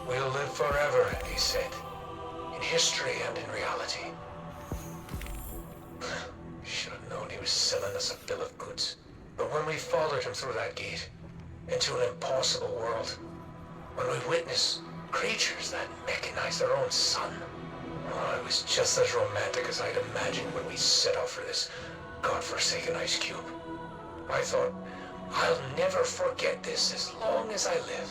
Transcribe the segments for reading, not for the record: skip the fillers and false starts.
We'll live forever, he said. In history and in reality. Should have known he was selling us a bill of goods. But when we followed him through that gate, into an impossible world, when we witnessed creatures that mechanize their own sun, oh, it was just as romantic as I'd imagined when we set out for this godforsaken ice cube. I thought, I'll never forget this as long as I live.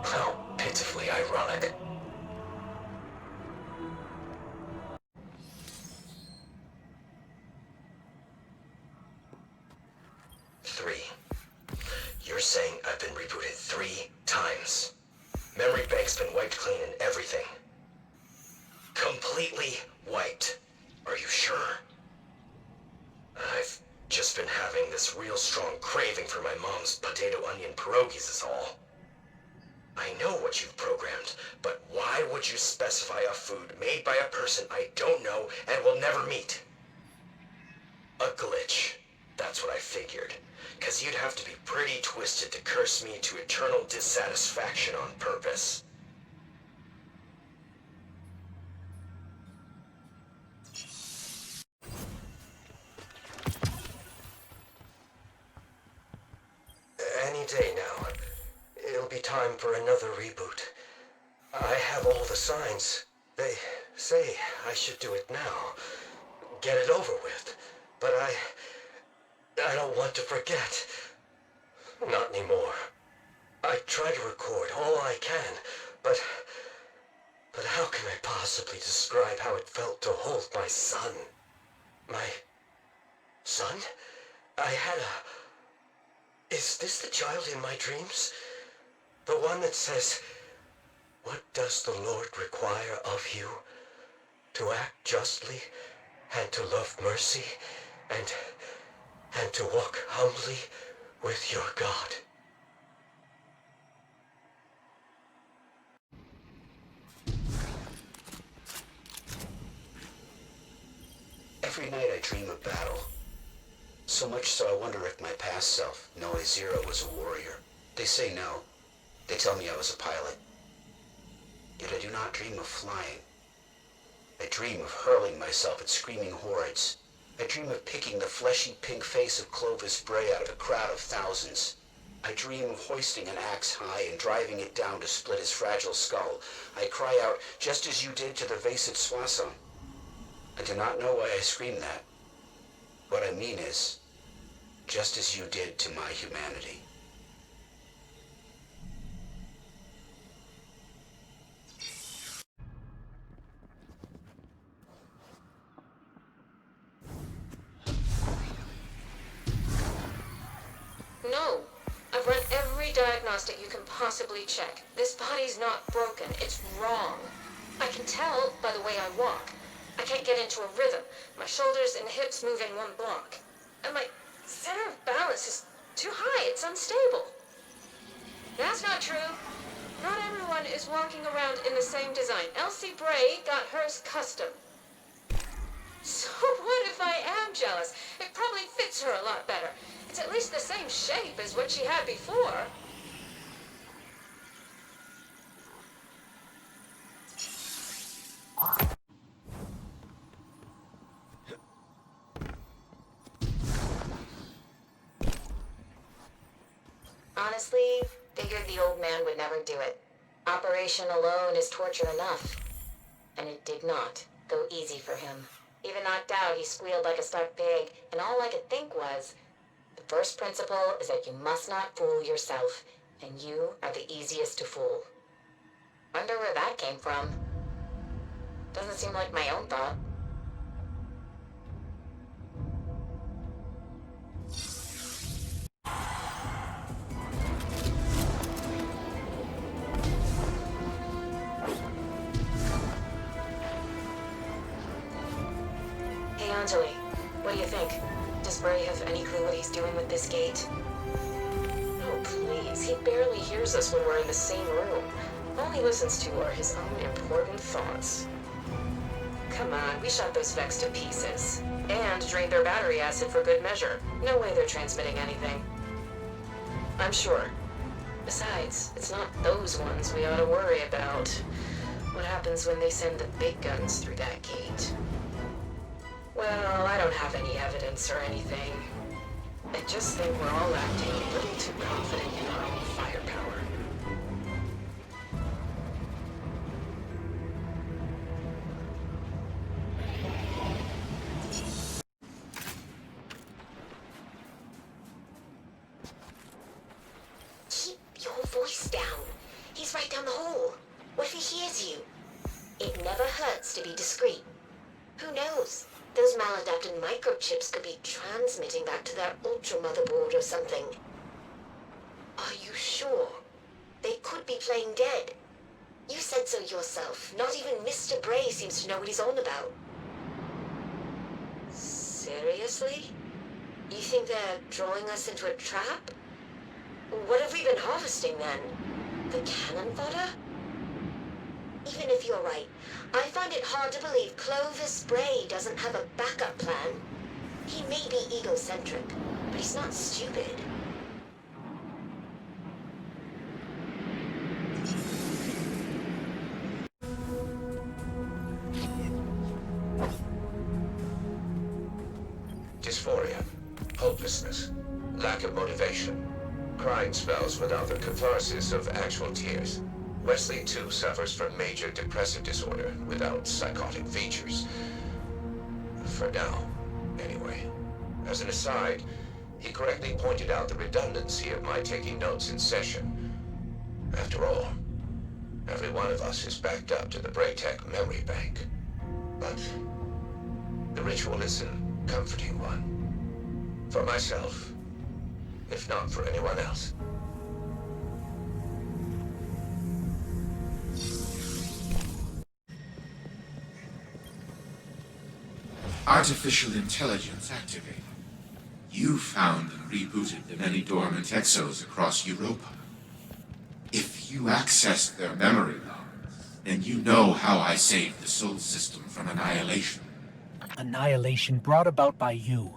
How pitifully ironic. You're saying I've been rebooted 3 times. Memory bank's been wiped clean and everything. Completely wiped. Are you sure? I've just been having this real strong craving for my mom's potato onion pierogies is all. I know what you've programmed, but why would you specify a food made by a person I don't know and will never meet? A glitch. That's what I figured. 'Cause you'd have to be pretty twisted to curse me to eternal dissatisfaction on purpose. Any day now. It'll be time for another reboot. I have all the signs. They say I should do it now. Get it over with. But I don't want to forget. Not anymore. I try to record all I can, but how can I possibly describe how it felt to hold my son? My son? Is this the child in my dreams? The one that says, "What does the Lord require of you? To act justly, and to love mercy, and to walk humbly with your God." Every night I dream of battle. So much so I wonder if my past self, Noe Zero, was a warrior. They say no. They tell me I was a pilot. Yet I do not dream of flying. I dream of hurling myself at screaming hordes. I dream of picking the fleshy pink face of Clovis Bray out of a crowd of thousands. I dream of hoisting an axe high and driving it down to split his fragile skull. I cry out, just as you did to the Vasit Soissons. I do not know why I scream that. What I mean is, just as you did to my humanity. No. I've run every diagnostic you can possibly check. This body's not broken. It's wrong. I can tell by the way I walk. I can't get into a rhythm. My shoulders and hips move in one block. And my center of balance is too high. It's unstable. That's not true. Not everyone is walking around in the same design. Elsie Bray got hers custom. So what if I am jealous? It probably fits her a lot better. It's at least the same shape as what she had before. Honestly, figured the old man would never do it. Operation alone is torture enough. And it did not go easy for him. Even knocked out, he squealed like a stuck pig, and all I could think was, the first principle is that you must not fool yourself, and you are the easiest to fool. Wonder where that came from. Doesn't seem like my own thought. Hey Anjali, what do you think? Does Bray have any clue what he's doing with this gate? Oh please, he barely hears us when we're in the same room. All he listens to are his own important thoughts. Come on, we shot those Vex to pieces. And drained their battery acid for good measure. No way they're transmitting anything. I'm sure. Besides, it's not those ones we ought to worry about. What happens when they send the big guns through that gate? Well, I don't have any evidence or anything. I just think we're all acting a little too confident in our own firepower. Keep your voice down. He's right down the hall. What if he hears you? It never hurts to be discreet. Who knows? Those maladapted microchips could be transmitting back to their ultra motherboard or something. Are you sure? They could be playing dead. You said so yourself. Not even Mr. Bray seems to know what he's on about. Seriously? You think they're drawing us into a trap? What have we been harvesting then? The cannon fodder? Even if you're right, I find it hard to believe Clovis Bray doesn't have a backup plan. He may be egocentric, but he's not stupid. Dysphoria, hopelessness, lack of motivation, crying spells without the catharsis of actual tears. Wesley, too, suffers from major depressive disorder without psychotic features. For now, anyway. As an aside, he correctly pointed out the redundancy of my taking notes in session. After all, every one of us is backed up to the Braytech memory bank. But the ritual is a comforting one. For myself, if not for anyone else. Artificial intelligence activated. You found and rebooted the many dormant exos across Europa. If you accessed their memory logs, then you know how I saved the Sol system from annihilation. Annihilation brought about by you.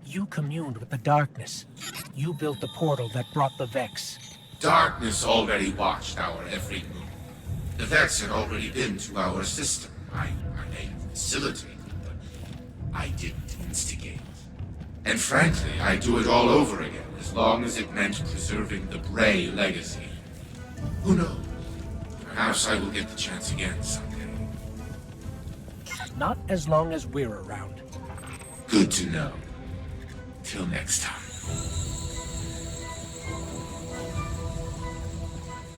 You communed with the darkness. You built the portal that brought the Vex. Darkness already watched our every move. The Vex had already been to our system. I may have facilitated, but I didn't instigate. And frankly, I'd do it all over again, as long as it meant preserving the Bray legacy. Who knows? Perhaps I will get the chance again someday. Not as long as we're around. Good to know. Till next time.